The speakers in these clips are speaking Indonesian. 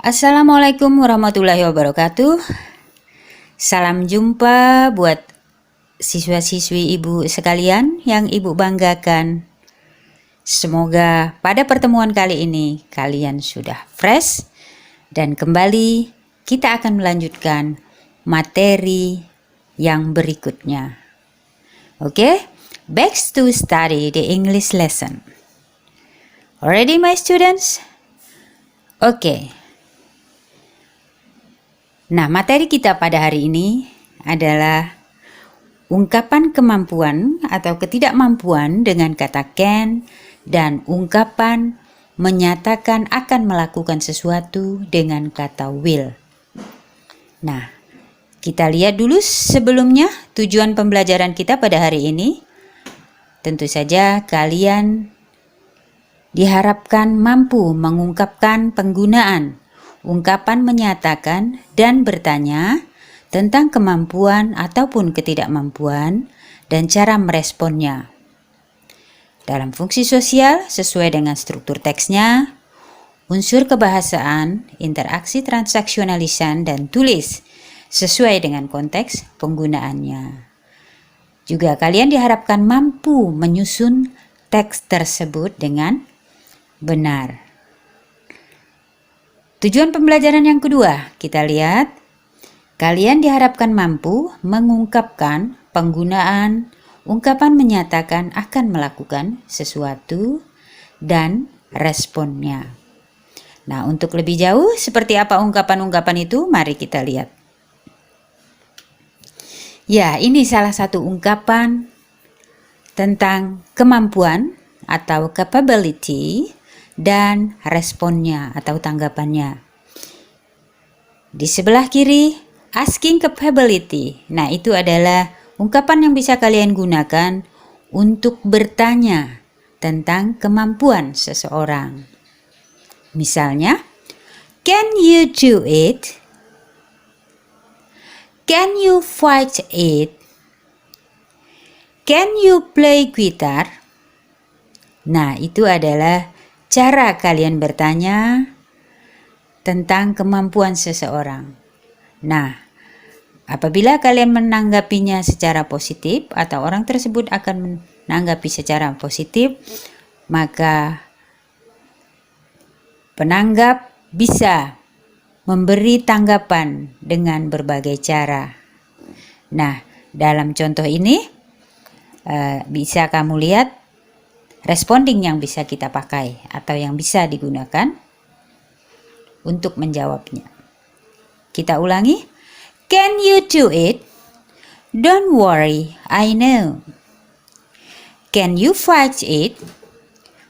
Assalamualaikum warahmatullahi wabarakatuh. Salam jumpa buat siswa-siswi ibu sekalian yang ibu banggakan. Semoga pada pertemuan kali ini kalian sudah fresh dan kembali kita akan melanjutkan materi yang berikutnya. Oke, back to study the English lesson. Already my students? Oke. Nah, materi kita pada hari ini adalah ungkapan kemampuan atau ketidakmampuan dengan kata can dan ungkapan menyatakan akan melakukan sesuatu dengan kata will. Nah, kita lihat dulu sebelumnya tujuan pembelajaran kita pada hari ini. Tentu saja kalian diharapkan mampu mengungkapkan penggunaan ungkapan menyatakan dan bertanya tentang kemampuan ataupun ketidakmampuan dan cara meresponnya. Dalam fungsi sosial sesuai dengan struktur teksnya, unsur kebahasaan, interaksi transaksionalisan dan tulis sesuai dengan konteks penggunaannya. Juga kalian diharapkan mampu menyusun teks tersebut dengan benar. Tujuan pembelajaran yang kedua, kita lihat, kalian diharapkan mampu mengungkapkan penggunaan ungkapan menyatakan akan melakukan sesuatu dan responnya. Nah, untuk lebih jauh, seperti apa ungkapan-ungkapan itu? Mari kita lihat. Ya, ini salah satu ungkapan tentang kemampuan atau capability dan responnya atau tanggapannya. Di sebelah kiri, asking capability. Nah, itu adalah ungkapan yang bisa kalian gunakan untuk bertanya tentang kemampuan seseorang. Misalnya, can you do it? Can you fight it? Can you play guitar? Nah, itu adalah cara kalian bertanya tentang kemampuan seseorang. Nah, apabila kalian menanggapinya secara positif atau orang tersebut akan menanggapi secara positif, maka penanggap bisa memberi tanggapan dengan berbagai cara. Nah, dalam contoh ini bisa kamu lihat responding yang bisa kita pakai atau yang bisa digunakan untuk menjawabnya. Kita ulangi. Can you do it? Don't worry, I know. Can you fight it?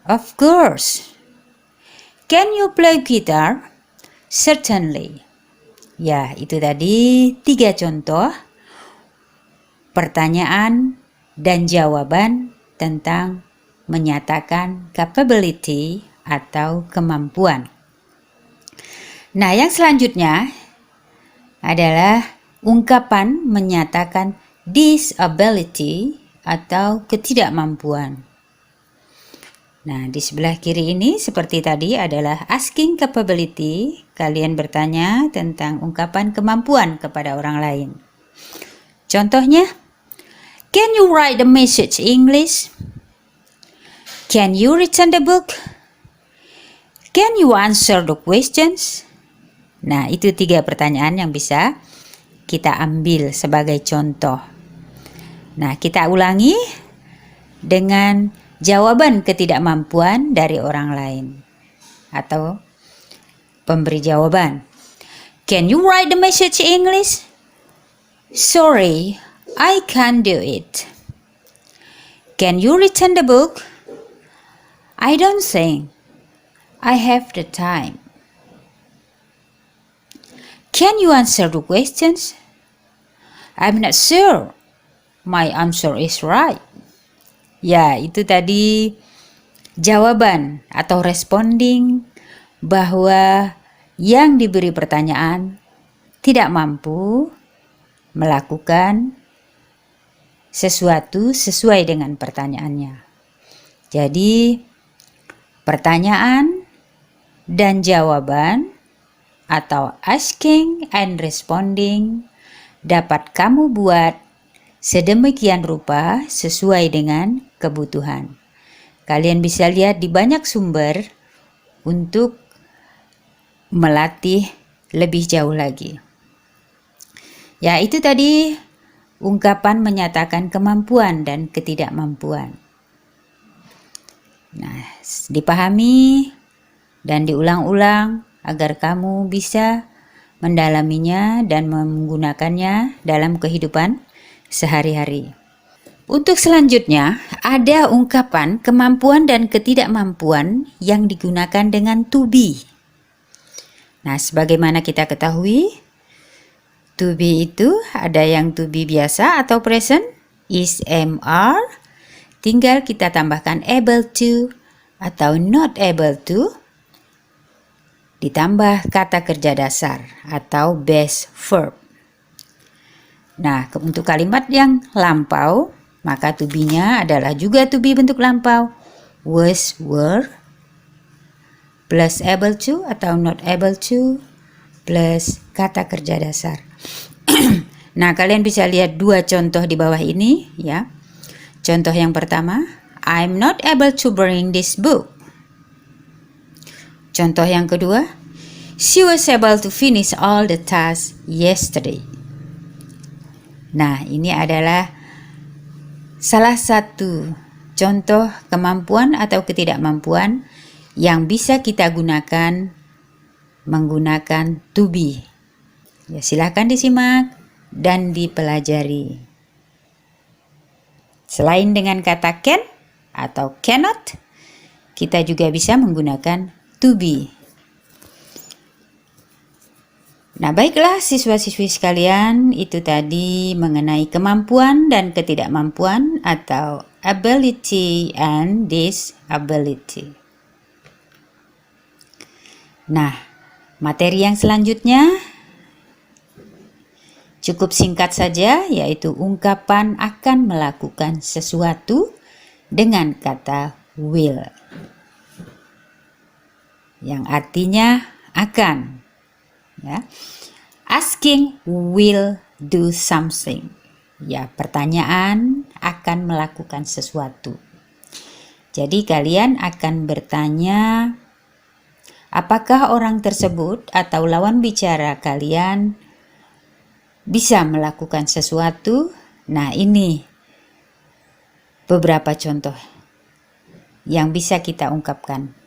Of course. Can you play guitar? Certainly. Ya, itu tadi 3 contoh pertanyaan dan jawaban tentang menyatakan capability atau kemampuan. Nah, yang selanjutnya adalah ungkapan menyatakan disability atau ketidakmampuan. Nah, di sebelah kiri ini seperti tadi adalah asking capability. Kalian bertanya tentang ungkapan kemampuan kepada orang lain. Contohnya, can you write the message English? Can you return the book? Can you answer the questions? Nah, itu 3 pertanyaan yang bisa kita ambil sebagai contoh. Nah, kita ulangi dengan jawaban ketidakmampuan dari orang lain atau pemberi jawaban. Can you write the message English? Sorry, I can't do it. Can you return the book? I don't think I have the time. Can you answer the questions? I'm not sure my answer is right. Ya, itu tadi jawaban atau responding bahwa yang diberi pertanyaan tidak mampu melakukan sesuatu sesuai dengan pertanyaannya. Jadi, pertanyaan dan jawaban atau asking and responding dapat kamu buat sedemikian rupa sesuai dengan kebutuhan. Kalian bisa lihat di banyak sumber untuk melatih lebih jauh lagi. Ya, itu tadi ungkapan menyatakan kemampuan dan ketidakmampuan. Nah, dipahami dan diulang-ulang agar kamu bisa mendalaminya dan menggunakannya dalam kehidupan sehari-hari. Untuk selanjutnya, ada ungkapan kemampuan dan ketidakmampuan yang digunakan dengan to be. Nah, sebagaimana kita ketahui, to be itu ada yang to be biasa atau present, is, am, are. Tinggal kita tambahkan able to atau not able to, ditambah kata kerja dasar atau base verb. Nah, untuk kalimat yang lampau, maka to be-nya adalah juga to be bentuk lampau, was, were, plus able to atau not able to, plus kata kerja dasar. Nah, kalian bisa lihat dua contoh di bawah ini ya. Contoh yang pertama, I'm not able to bring this book. Contoh yang kedua, she was able to finish all the tasks yesterday. Nah, ini adalah salah satu contoh kemampuan atau ketidakmampuan yang bisa kita gunakan menggunakan to be. Ya, silakan disimak dan dipelajari. Selain dengan kata can atau cannot, kita juga bisa menggunakan to be. Nah, baiklah siswa-siswi sekalian, itu tadi mengenai kemampuan dan ketidakmampuan atau ability and disability. Nah, materi yang selanjutnya cukup singkat saja, yaitu ungkapan akan melakukan sesuatu dengan kata will, yang artinya akan. Ya. Asking will do something. Ya, pertanyaan akan melakukan sesuatu. Jadi kalian akan bertanya, apakah orang tersebut atau lawan bicara kalian bisa melakukan sesuatu? Nah, ini beberapa contoh yang bisa kita ungkapkan.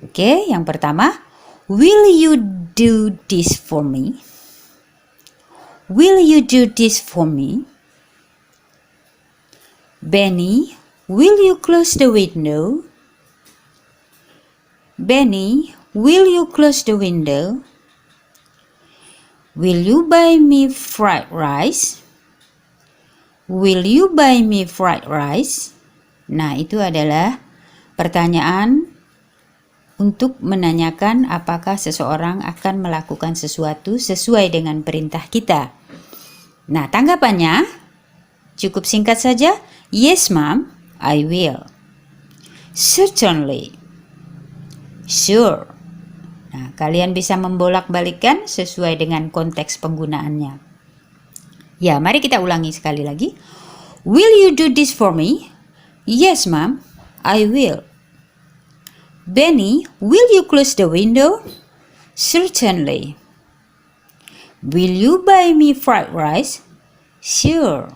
Oke, yang pertama, will you do this for me? Will you do this for me? Benny, will you close the window? Benny, will you close the window? Will you buy me fried rice? Will you buy me fried rice? Nah, itu adalah pertanyaan untuk menanyakan apakah seseorang akan melakukan sesuatu sesuai dengan perintah kita. Nah, tanggapannya cukup singkat saja. Yes, ma'am, I will. Certainly. Sure. Nah, kalian bisa membolak-balikkan sesuai dengan konteks penggunaannya. Ya, mari kita ulangi sekali lagi. Will you do this for me? Yes, ma'am, I will. Benny, will you close the window? Certainly. Will you buy me fried rice? Sure.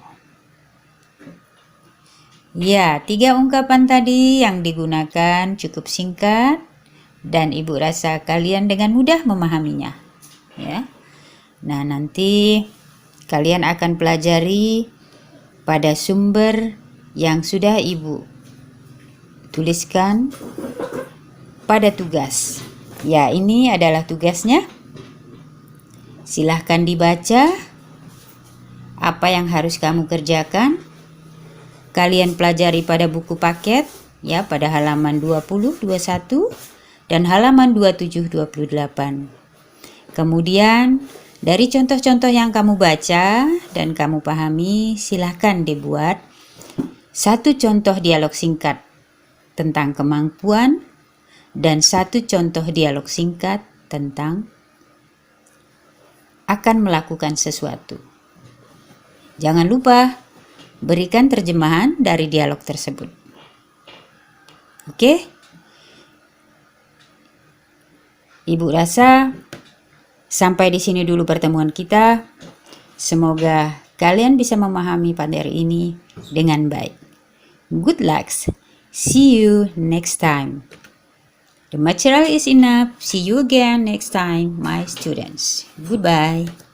Ya, 3 ungkapan tadi yang digunakan cukup singkat dan ibu rasa kalian dengan mudah memahaminya. Ya. Nah, nanti kalian akan pelajari pada sumber yang sudah ibu tuliskan pada tugas. Ya, ini adalah tugasnya. Silahkan dibaca apa yang harus kamu kerjakan. Kalian pelajari pada buku paket ya, pada halaman 20, 21 dan halaman 27, 28. Kemudian dari contoh-contoh yang kamu baca dan kamu pahami, silahkan dibuat satu contoh dialog singkat tentang kemampuan dan satu contoh dialog singkat tentang akan melakukan sesuatu. Jangan lupa berikan terjemahan dari dialog tersebut. Oke? Ibu rasa sampai di sini dulu pertemuan kita. Semoga kalian bisa memahami materi ini dengan baik. Good luck. See you next time. The material is enough. See you again next time, my students. Goodbye.